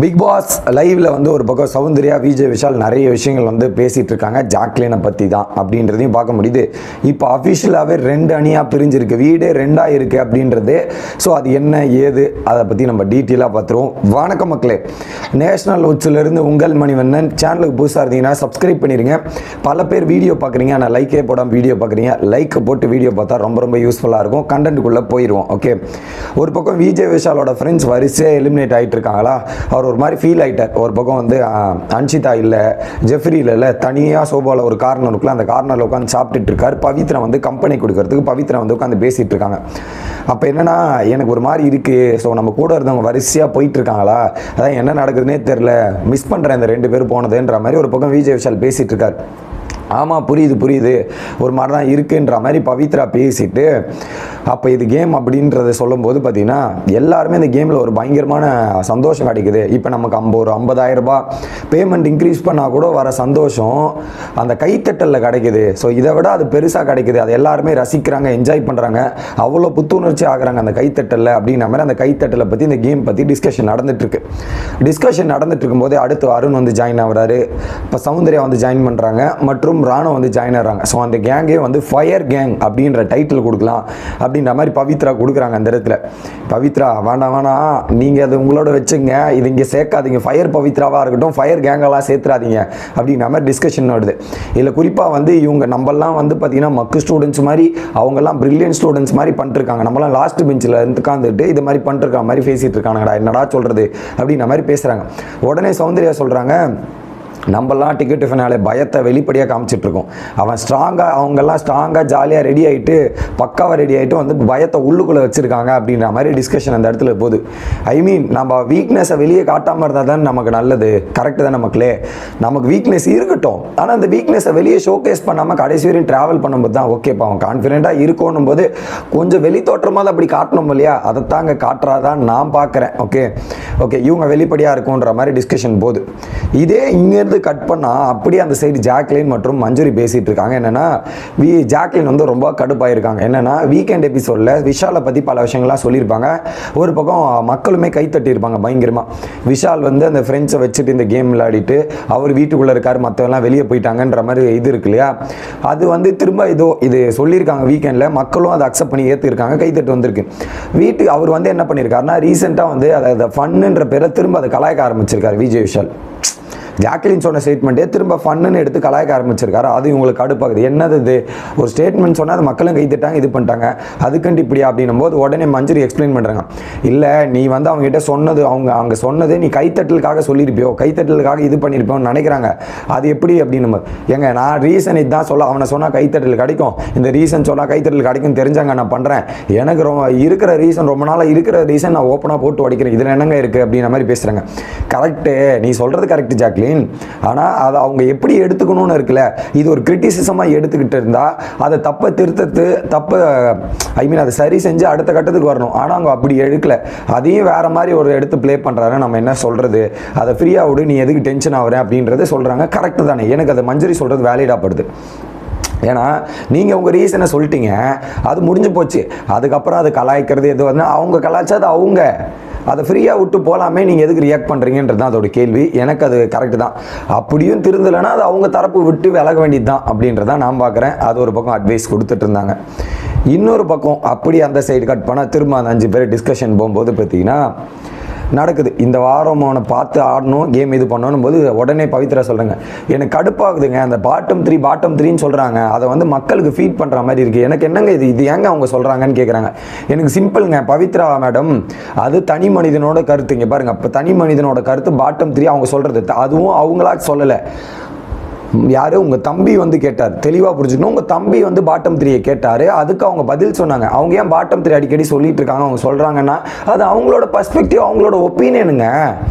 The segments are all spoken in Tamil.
பிக் பாஸ் லைவ்ல வந்து ஒரு பக்கம் சௌந்தர்யா விஜய் விஷால் நிறைய விஷயங்கள் வந்து பேசிட்டு இருக்காங்க ஜாக்லினை பற்றி தான் அப்படின்றதையும் பார்க்க முடியுது. இப்போ அஃபிஷியலாகவே 2 அணியாக பிரிஞ்சிருக்கு, வீடே 2ஆ இருக்குது அப்படின்றது. ஸோ அது என்ன ஏது அதை பற்றி நம்ம டீட்டெயிலாக பார்த்துருவோம். வணக்கம் மக்களே, நேஷனல் உட்ஸ்லேருந்து உங்கள் மணிவண்ணன். சேனலுக்கு புதுசாக இருந்தீங்கன்னா சப்ஸ்கிரைப் பண்ணிடுங்க. பல பேர் வீடியோ பார்க்குறீங்க, ஆனால் லைக்கே போடாமல் வீடியோ பார்க்குறீங்க. லைக் போட்டு வீடியோ பார்த்தா ரொம்ப யூஸ்ஃபுல்லாக இருக்கும். கண்டென்ட்டுக்குள்ளே போயிடுவோம். ஓகே, ஒரு பக்கம் விஜய் விஷாலோட ஃப்ரெண்ட்ஸ் வரிசையாக எலிமினேட் ஆகிட்டு இருக்காங்களா, அவர் ஒரு மாதிரி ஃபீல் ஆகிட்டார். ஒரு பக்கம் வந்து அன்ஷிதா இல்லை, ஜெஃப்ரி இல்லை, தனியாக சோபாவில் ஒரு கார்னருக்குள்ள அந்த கார்னரில் உட்காந்து சாப்பிட்டுட்டு இருக்காரு. பவித்ரா வந்து கம்பெனி கொடுக்கறதுக்கு பவித்ரா வந்து உட்காந்து பேசிகிட்டு இருக்காங்க. அப்போ என்னன்னா, எனக்கு ஒரு மாதிரி இருக்குது. ஸோ நம்ம கூட இருந்தவங்க வரிசையாக போயிட்டு இருக்காங்களா, அதான் என்ன நடக்குதுன்னே தெரில, மிஸ் பண்ணுறேன் இந்த 2 பேர் போனதுன்ற மாதிரி ஒரு பக்கம் விஜய் விஷால் பேசிகிட்டு இருக்கார். ஆமாம், புரியுது, ஒரு மாதிரி தான் இருக்குன்ற மாதிரி பவித்ரா பேசிட்டு, அப்போ இது கேம் அப்படின்றத சொல்லும்போது பார்த்தீங்கன்னா எல்லாருமே இந்த கேமில் ஒரு பயங்கரமான சந்தோஷம் கிடைக்குது. இப்போ நமக்கு ஒரு 50,000 ரூபாய் பேமெண்ட் இன்க்ரீஸ் பண்ணால் கூட வர சந்தோஷம் அந்த கைத்தட்டலில் கிடைக்குது. ஸோ இதை விட அது பெருசாக கிடைக்குது. அது எல்லாருமே ரசிக்கிறாங்க, என்ஜாய் பண்ணுறாங்க, அவ்வளோ புத்துணர்ச்சி ஆகுறாங்க அந்த கைத்தட்டலில் அப்படின்ற மாதிரி. அந்த கைத்தட்டலை பற்றி, இந்த கேம் பற்றி டிஸ்கஷன் நடந்துட்டுருக்கு. டிஸ்கஷன் நடந்துட்டு இருக்கும்போது அடுத்து அருண் வந்து ஜாயின் ஆகுறாரு, இப்போ சௌந்தர்யா வந்து ஜாயின் பண்ணுறாங்க, மற்றும் ராணோ வந்து ஜாயின் ஆகிறாங்க. ஸோ அந்த கேங்கே வந்து ஃபயர் கேங் அப்படின்ற டைட்டில் கொடுக்கலாம் அப்படின்ற மாதிரி பவித்ரா கொடுக்குறாங்க. அந்த இடத்துல பவித்ரா வேணாம், நீங்கள் அது உங்களோட வச்சுங்க, இது இங்கே சேர்க்காதீங்க, ஃபயர் பவித்ராவாக இருக்கட்டும், ஃபயர் கேங்கெல்லாம் சேர்த்துறாதீங்க அப்படின்ற மாதிரி டிஸ்கஷன் வருது. இதில் குறிப்பாக வந்து இவங்க நம்மலாம் வந்து பார்த்தீங்கன்னா மக்கு ஸ்டூடெண்ட்ஸ் மாதிரி, அவங்கெல்லாம் பிரில்லியன்ட் ஸ்டூடெண்ட்ஸ் மாதிரி பண்ணிருக்காங்க. நம்மளாம் லாஸ்ட் பெஞ்சில் உட்காந்துட்டு இது மாதிரி பண்ணிருக்க மாதிரி பேசிகிட்டு இருக்காங்கடா, என்னடா சொல்கிறது அப்படின்ற மாதிரி பேசுகிறாங்க. உடனே சௌந்தர்யா சொல்கிறாங்க, நம்மலாம் டிக்கெட் ஃபினாலே பயத்தை வெளிப்படையாக காமிச்சிட்ருக்கோம். அவன் ஸ்ட்ராங்காக, அவங்கெல்லாம் ஸ்ட்ராங்காக ஜாலியாக ரெடி ஆகிட்டு, பக்காவாக ரெடி ஆகிட்டு வந்து பயத்தை உள்ளுக்குள்ளே வச்சுருக்காங்க அப்படின்ற மாதிரி டிஸ்கஷன் அந்த இடத்துல போகுது. ஐ மீன், நம்ம வீக்னஸை வெளியே காட்டாமல் இருந்தால் தான் நமக்கு நல்லது. கரெக்டு தான் மக்களே, நமக்கு வீக்னஸ் இருக்கட்டும், ஆனால் அந்த வீக்னஸை வெளியே ஷோகேஸ் பண்ணாமல் கடைசி வரையும் ட்ராவல் பண்ணும்போது தான் ஓகேப்பா, அவன் கான்ஃபிடென்ட்டாக இருக்கணும் போது கொஞ்சம் வெளி தோற்றமாக தான் அப்படி காட்டணும் இல்லையா, அதை தாங்க காட்டுறாதான் நான் பார்க்குறேன். ஓகே, இவங்க வெளிப்படையாக இருக்கும்ன்ற மாதிரி டிஸ்கஷன் போகுது. இதே இங்கேருந்து கட் பண்ணால் அப்படியே அந்த சைடு ஜாக்லின் மற்றும் மஞ்சுரி பேசிகிட்டு இருக்காங்க. என்னென்னா, ஜாக்லின் வந்து ரொம்ப கடுப்பாயிருக்காங்க. என்னென்னா, வீக்கெண்ட் எபிசோடில் விஷாலை பற்றி பல விஷயங்கள்லாம் சொல்லியிருப்பாங்க. ஒரு பக்கம் மக்களுமே கைத்தட்டியிருப்பாங்க பயங்கரமாக. விஷால் வந்து அந்த ஃப்ரெண்ட்ஸை வச்சுட்டு இந்த கேம் விளையாடிட்டு அவர் வீட்டுக்குள்ளே இருக்கார், மற்றவெல்லாம் வெளியே போயிட்டாங்கன்ற மாதிரி இது இருக்கு இல்லையா, அது வந்து திரும்ப இது சொல்லியிருக்காங்க வீக்கெண்டில். மக்களும் அதை அக்செப்ட் பண்ணி ஏற்றிருக்காங்க, கைத்தட்டு வந்திருக்கு. அவர் வந்து என்ன பண்ணியிருக்காருன்னா, ரீசெண்டாக வந்து அதை ஃபன்னுன்ற பேரை திரும்ப அதை கலாய்க்க ஆரம்பிச்சிருக்காரு விஜய் விஷால். ஜாக்லின் சொன்ன ஸ்டேட்மெண்ட்டே திரும்ப ஃபன்னு எடுத்து கலாய்க்க ஆரம்பிச்சிருக்காரு. அது இவங்களுக்கு கடுப்பாகுது. என்னது இது, ஒரு ஸ்டேட்மெண்ட் சொன்னால் அது மக்களும் கைத்திட்டாங்க, இது பண்ணிட்டாங்க, அதுக்கண்டு இப்படியா அப்படின்னும் போது உடனே மஞ்சரி எக்ஸ்பிளைன் பண்ணுறாங்க. இல்லை, நீ வந்து அவங்ககிட்ட சொன்னது, அவங்க சொன்னது நீ கைத்தட்டலுக்காக சொல்லியிருப்பியோ, கைத்தட்டலுக்காக இது பண்ணியிருப்போன்னு நினைக்கிறாங்க. அது எப்படி அப்படின்னும் போது, ஏங்க நான் ரீசன் இதுதான் சொல்ல, அவனை சொன்னால் கைத்தட்டல் கிடைக்கும், இந்த ரீசன் சொன்னால் கைத்தட்டல் கிடைக்கும் தெரிஞ்சாங்க நான் பண்ணுறேன், எனக்கு இருக்கிற ரீசன், ரொம்ப நாளாக இருக்கிற ரீசன் நான் ஓப்பனாக போட்டு உடைக்கிறேன், இதில் என்னங்க இருக்குது அப்படின்ற மாதிரி பேசுகிறாங்க. கரெக்டு, நீ சொல்கிறது கரெக்டு ஜாக்லின், ஆனால் அதை அவங்க எப்படி எடுத்துக்கணும்னு இருக்குல்ல, இது ஒரு கிரிட்டிசிசமாக எடுத்துக்கிட்டு இருந்தால் அதை தப்பை அதை சரி செஞ்சு அடுத்த கட்டத்துக்கு வரணும். ஆனால் அவங்க அப்படி எடுக்கல, அதையும் வேற மாதிரி ஒரு எடுத்து ப்ளே பண்ணுறாரு. நம்ம என்ன சொல்கிறது, அதை ஃப்ரீயாக விடு, நீ எதுக்கு டென்ஷன் ஆகுறேன் அப்படின்றத சொல்கிறாங்க. கரெக்டு தானே, எனக்கு அதை மஞ்சரி சொல்கிறது வேலிடாகப்படுது. ஏன்னா நீங்கள் உங்கள் ரீசனை சொல்லிட்டீங்க, அது முடிஞ்சு போச்சு. அதுக்கப்புறம் அது கலாய்க்கிறது எது வந்து அவங்க கலாய்ச்சது அவங்க, அதை ஃப்ரீயாக விட்டு போகலாமே, நீங்கள் எதுக்கு ரியாக்ட் பண்ணுறீங்கன்றது தான் அதோட கேள்வி. எனக்கு அது கரெக்டு தான். அப்படியும் திருந்தலைன்னா அது அவங்க தரப்பு விட்டு விலக வேண்டியது தான் அப்படின்றதான் நான் பார்க்குறேன். அது ஒரு பக்கம் அட்வைஸ் கொடுத்துட்டு இருந்தாங்க. இன்னொரு பக்கம் அப்படி அந்த சைடு கட் பண்ணால் திரும்ப அந்த 5 பேர் டிஸ்கஷன் போகும்போது பார்த்தீங்கன்னா நடக்குது. இந்த வாரம் அவனை பார்த்து ஆடணும், கேம் இது பண்ணணும் போது உடனே பவித்ரா சொல்கிறாங்க, எனக்கு கடுப்பாகுதுங்க, அந்த பாட்டம் 3ன்னு சொல்கிறாங்க, அதை வந்து மக்களுக்கு ஃபீட் பண்ணுற மாதிரி இருக்குது. எனக்கு என்னங்க இது ஏங்க அவங்க சொல்கிறாங்கன்னு கேட்குறாங்க. எனக்கு சிம்பிளுங்க பவித்ரா மேடம், அது தனி மனிதனோட கருத்து. இங்கே பாருங்கள், அப்போ தனி மனிதனோட கருத்து பாட்டம் 3 அவங்க சொல்கிறது, அதுவும் அவங்களா சொல்லலை. யாரு, உங்கள் தம்பி வந்து கேட்டார், தெளிவாக புரிஞ்சுக்கணும். உங்கள் தம்பி வந்து பாட்டம் 3 கேட்டார், அதுக்கு அவங்க பதில் சொன்னாங்க. அவங்க ஏன் பாட்டம் 3 அடிக்கடி சொல்லிட்டு இருக்காங்க, அவங்க சொல்கிறாங்கன்னா அது அவங்களோட பர்ஸ்பெக்டிவ், அவங்களோட ஒப்பீனியனுங்க.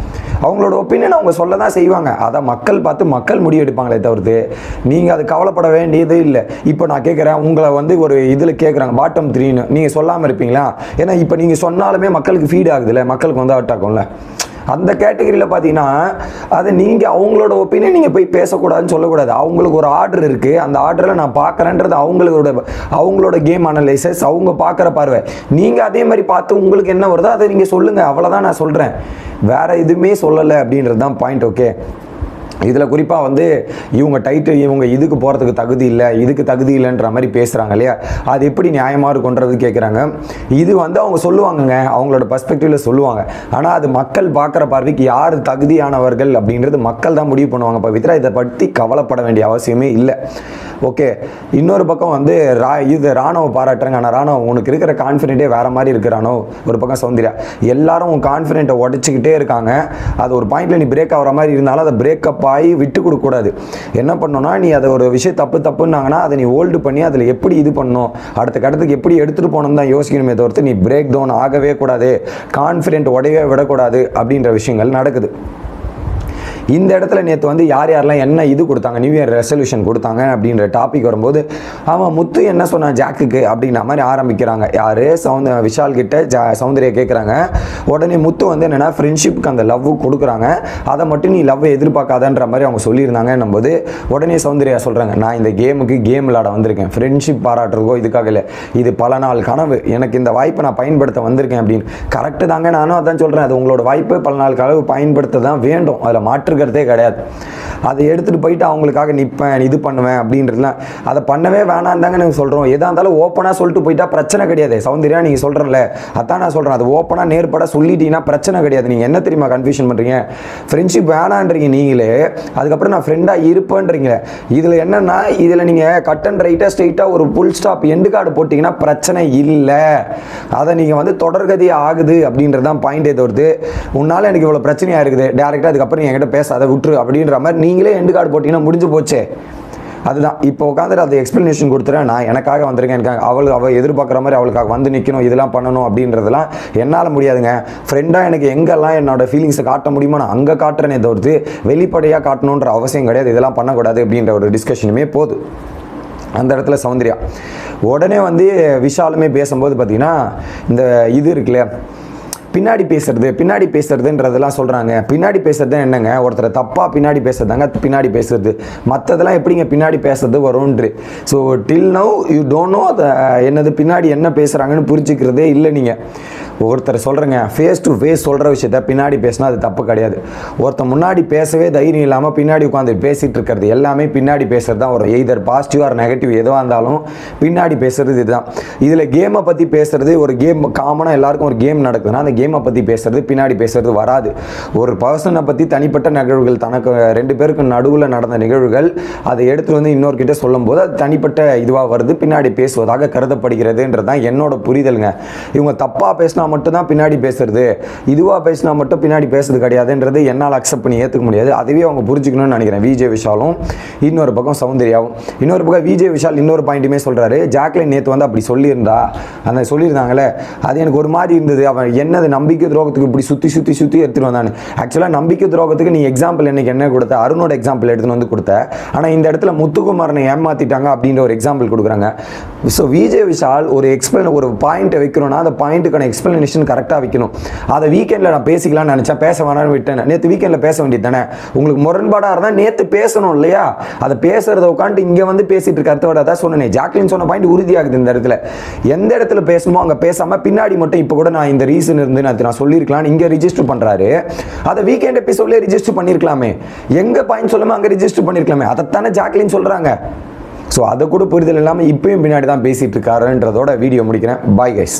அவங்களோட ஒப்பீனியன் அவங்க சொல்ல தான் செய்வாங்க. அதை மக்கள் பார்த்து மக்கள் முடிவு எடுப்பாங்களே தவிர்த்து நீங்கள் அது கவலைப்பட வேண்டியது இல்லை. இப்போ நான் கேட்குறேன், உங்களை வந்து ஒரு இதில் கேட்குறாங்க பாட்டம் 3ன்னு, நீங்கள் சொல்லாமல் இருப்பீங்களா? ஏன்னா இப்போ நீங்கள் சொன்னாலுமே மக்களுக்கு ஃபீட் ஆகுதுல்ல, மக்களுக்கு வந்து அவுட் ஆகும்ல. அந்த கேட்டகரியில் பார்த்தீங்கன்னா அதை நீங்கள் அவங்களோட ஒப்பீனியன் நீங்கள் போய் பேசக்கூடாதுன்னு சொல்லக்கூடாது. அவங்களுக்கு ஒரு ஆர்டர் இருக்குது, அந்த ஆர்டரில் நான் பார்க்குறேன்றது அவங்களோட கேம் அனலைசஸ், அவங்க பார்க்குற பார்வை. நீங்கள் அதே மாதிரி பார்த்து உங்களுக்கு என்ன வருதோ அதை நீங்கள் சொல்லுங்கள், அவ்வளோதான் நான் சொல்கிறேன். வேறு எதுவுமே சொல்லலை அப்படின்றது தான் பாயிண்ட். ஓகே, இதில் குறிப்பாக வந்து இவங்க டைட்டில் இவங்க இதுக்கு போகிறதுக்கு தகுதி இல்லை, இதுக்கு தகுதி இல்லைன்ற மாதிரி பேசுகிறாங்க இல்லையா, அது எப்படி நியாயமாக இருக்குன்றது கேட்குறாங்க. இது வந்து அவங்க சொல்லுவாங்கங்க, அவங்களோட பர்ஸ்பெக்டிவில் சொல்லுவாங்க. ஆனால் அது மக்கள் பார்க்குற பார்வைக்கு யார் தகுதியானவர்கள் அப்படின்றது மக்கள் தான் முடிவு பண்ணுவாங்க. பவித்ரா, இதை பற்றி கவலைப்பட வேண்டிய அவசியமே இல்லை. ஓகே, இன்னொரு பக்கம் வந்து இது ராணுவ பாராட்டுறாங்க. ஆனால் ராணுவ உனக்கு இருக்கிற கான்ஃபிடென்ட்டே வேறு மாதிரி இருக்கிறானோ. ஒரு பக்கம் சௌந்தர்யா, எல்லாரும் உன் கான்ஃபிடென்ட்டை உடச்சிக்கிட்டே இருக்காங்க. அது ஒரு பாயிண்டில் நீ பிரேக் ஆகிற மாதிரி இருந்தாலும் அதை பிரேக்கப் ஆகி விட்டு கொடுக்கக்கூடாது. என்ன பண்ணணும்னா, நீ அதை ஒரு விஷயம் தப்புன்னாங்கன்னா அதை நீ ஹோல்டு பண்ணி அதில் எப்படி இது பண்ணணும், அடுத்த கட்டத்துக்கு எப்படி எடுத்துகிட்டு போகணும் தான் யோசிக்கணுமே தவிர்த்து நீ பிரேக் டவுன் ஆகவே கூடாது, கான்ஃபிடென்ட் உடையவே விடக்கூடாது அப்படின்ற விஷயங்கள் நடக்குது. இந்த இடத்துல நேற்று வந்து யாரெல்லாம் என்ன இது கொடுத்தாங்க, நியூ இயர் ரெசல்யூஷன் கொடுத்தாங்க அப்படின்ற டாபிக் வரும்போது அவன் முத்து என்ன சொன்னான் ஜாக்குக்கு அப்படின்ற மாதிரி ஆரம்பிக்கிறாங்க. யார் விஷால் கிட்ட சௌந்தர்யா கேட்குறாங்க. உடனே முத்து வந்து என்னென்னா ஃப்ரெண்ட்ஷிப்புக்கு அந்த லவ் கொடுக்குறாங்க, அதை மட்டும் நீ லவ் எதிர்பார்க்காதன்ற மாதிரி அவங்க சொல்லியிருந்தாங்கன்னும் போது உடனே சௌந்தர்யா சொல்கிறாங்க, நான் இந்த கேமுக்கு கேம் விளாட வந்திருக்கேன், ஃப்ரெண்ட்ஷிப் பாராட்டுறதோ இதுக்காக இல்லை, இது பல நாள் கனவு, எனக்கு இந்த வாய்ப்பை நான் பயன்படுத்த வந்திருக்கேன் அப்படின்னு. கரெக்டு தாங்க, நானும் அதான் சொல்கிறேன். அது உங்களோட வாய்ப்பு, பல நாள் கனவு பயன்படுத்த தான் வேண்டும், அதில் மாற்றுக்கிறதே கிடையாது. அதை எடுத்துகிட்டு போயிட்டு அவங்களுக்காக நிற்பேன், இது பண்ணுவேன் அப்படின்றதுலாம் அதை பண்ணவே வேணாம் தாங்க நாங்கள் சொல்கிறோம். எதாக இருந்தாலும் ஓப்பனாக சொல்லிட்டு போயிட்டா பிரச்சனை கிடையாது. சௌந்தர்யா, நீங்கள் சொல்கிறல, அதான் நான் சொல்கிறேன், அது ஓப்பனாக நேர்பட சொல்லிட்டீங்கன்னா பிரச்சனை கிடையாது. நீங்கள் என்ன தெரியுமா கன்ஃபியூஷன் பண்ணுறீங்க, ஃப்ரெண்ட்ஷிப் வேணான்றீங்க நீங்களே, அதுக்கப்புறம் நான் ஃப்ரெண்டாக இருப்பேன்றீங்க. இதில் என்னென்னா, இதில் நீங்கள் கட் அண்ட் ரைட்டாக ஸ்ட்ரெயிட்டாக ஒரு ஃபுல் ஸ்டாப் எண்டு கார்டு போட்டிங்கன்னா பிரச்சனை இல்லை. அதை நீங்கள் வந்து தொடர்கதி ஆகுது அப்படின்றது தான் பாயிண்டே தவிர்த்து உன்னால் எனக்கு இவ்வளோ பிரச்சனையாக இருக்குது டேரெக்டாக அதுக்கப்புறம் என்கிட்ட பேச அதை விட்டுரு அப்படின்ற மாதிரி நீங்களே எண்டு கார்டு போட்டிங்கன்னா முடிஞ்சு போச்சே. அதுதான் இப்போ உட்காந்துட்டு அதை எக்ஸ்ப்ளனேஷன் கொடுத்துறேன், நான் எனக்காக வந்திருக்கேன், எனக்கு அவள் எதிர்பார்க்குற மாதிரி அவளுக்காக வந்து நிற்கணும், இதெல்லாம் பண்ணணும் அப்படின்றதெல்லாம் என்னால் முடியாதுங்க. ஃப்ரெண்டாக எனக்கு எங்கெல்லாம் என்னோட ஃபீலிங்ஸை காட்ட முடியுமோ நான் அங்கே காட்டுறேனே தவிர்த்து வெளிப்படையாக காட்டணுன்ற அவசியம் கிடையாது, இதெல்லாம் பண்ணக்கூடாது அப்படின்ற ஒரு டிஸ்கஷனுமே போகுது. அந்த இடத்துல சௌந்தர்யா உடனே வந்து விஷாலுமே பேசும்போது பார்த்தீங்கன்னா இந்த இது இருக்குல்ல, பின்னாடி பேசுறதுன்றதெல்லாம் சொல்கிறாங்க. பின்னாடி பேசுறது என்னங்க, ஒருத்தரை தப்பாக பின்னாடி பேசுறதாங்க பின்னாடி பேசுறது, மற்றதெல்லாம் எப்படிங்க பின்னாடி பேசுறது வரும்ன்று. So till now you don't know என்னது பின்னாடி என்ன பேசுகிறாங்கன்னு புரிஞ்சுக்கிறதே இல்லை. நீங்கள் ஒருத்தர் சொல்கிறேங்க, ஃபேஸ் டு ஃபேஸ் சொல்கிற விஷயத்த பின்னாடி பேசினா அது தப்பு கிடையாது. ஒருத்தர் முன்னாடி பேசவே தைரியம் இல்லாமல் பின்னாடி உட்காந்து பேசிகிட்டு இருக்கிறது எல்லாமே பின்னாடி பேசுகிறது தான் வரும். எய்தர் பாசிட்டிவ் ஆர் நெகட்டிவ் எதுவாக இருந்தாலும் பின்னாடி பேசுகிறது இதுதான். இதில் கேமை பற்றி பேசுகிறது, ஒரு கேம் காமனாக எல்லாருக்கும் ஒரு கேம் நடக்குதுன்னா அந்த கேமை பற்றி பேசுறது பின்னாடி பேசுறது வராது. ஒரு பர்சனை பற்றி தனிப்பட்ட நிகழ்வுகள், தனக்கு ரெண்டு பேருக்கு நடுவில் நடந்த நிகழ்வுகள், அதை எடுத்து வந்து இன்னொருக்கிட்ட சொல்லும் போது அது தனிப்பட்ட இதுவாக வருது, பின்னாடி பேசுவதாக கருதப்படுகிறதுன்றது தான் என்னோட புரிதலுங்க. இவங்க தப்பாக பேசினா மட்டும்தான் பின்னாடி பேசுறது, இதுவாக பேசினா மட்டும் பின்னாடி பேசுறது கிடையாதுன்றது என்னால் அக்செப்ட் பண்ணி ஏற்றுக்க முடியாது. அதுவே அவங்க புரிஞ்சுக்கணும்னு நினைக்கிறேன். விஜய் விஷாலும் இன்னொரு பக்கம் சௌந்தர்யாவும். இன்னொரு பக்கம் விஜய் விஷால் இன்னொரு பாயிண்ட்டுமே சொல்கிறாரு, ஜாக்லின் நேற்று வந்து அப்படி சொல்லியிருந்தா, அந்த சொல்லியிருந்தாங்களே அது எனக்கு ஒரு மாதிரி இருந்தது, அவன் என்னது நம்பிக்கை துரோகத்துக்கு இப்படி சுற்றி எடுத்துகிட்டு வந்தான்னு. ஆக்சுவலாக நம்பிக்கை துரோகத்துக்கு நீ எக்ஸாம்பிள் என்னைக்கு என்ன கொடுத்த, அருணோட எக்ஸாம்பிள் எடுத்துன்னு வந்து கொடுத்த, ஆனால் இந்த இடத்துல முத்துக்குமாரனை ஏமாற்றிட்டாங்க அப்படின்ற ஒரு எக்ஸாம்பிள் கொடுக்குறாங்க. ஸோ விஜய் விஷால் ஒரு பாயிண்ட்டை வைக்கணும்னா அந்த பாயிண்ட்டுக்கான எக்ஸ்பிளனேஷன் கரெக்டாக வைக்கணும். அதை வீக்கெண்டில் நான் பேசிக்கலாம்னு நினச்சேன், பேச வேணான்னு விட்டேன். நேற்று வீக்கெண்டில் பேச வேண்டியது தானே, உங்களுக்கு முரண்பாடாக இருந்தால் நேற்று பேசணும் இல்லையா? அதை பேசுகிறத உட்காந்துட்டு இங்கே வந்து பேசிகிட்டு இருக்க அர்த்தோட தான் சொன்னேன். ஜாக்லின் சொன்ன பாயிண்ட் உறுதியாகுது. இந்த இடத்துல எந்த இடத்துல பேசணுமோ அங்கே பேசாமல் பின்னாடி மட்டும் இப்போ கூட நான் இந்த ரீசன் இருந்து நான் சொல்லியிருக்கலாம், இங்கே ரிஜிஸ்டர் பண்ணுறாரு, அதை வீக்கெண்ட் எபிசோட்லேயே ரிஜிஸ்டர் பண்ணியிருக்கலாமே, எங்கே பாயிண்ட் சொல்லாமல் அங்கே ரிஜிஸ்டர் பண்ணியிருக்கலாமே, அதைத்தானே ஜாக்லின் சொல்கிறாங்க. ஸோ அதை கூட புரிதல் இல்லாமல் இப்பயும் பின்னாடி தான் பேசிகிட்டு இருக்காருன்றதோட வீடியோ முடிக்கிறேன். Bye guys.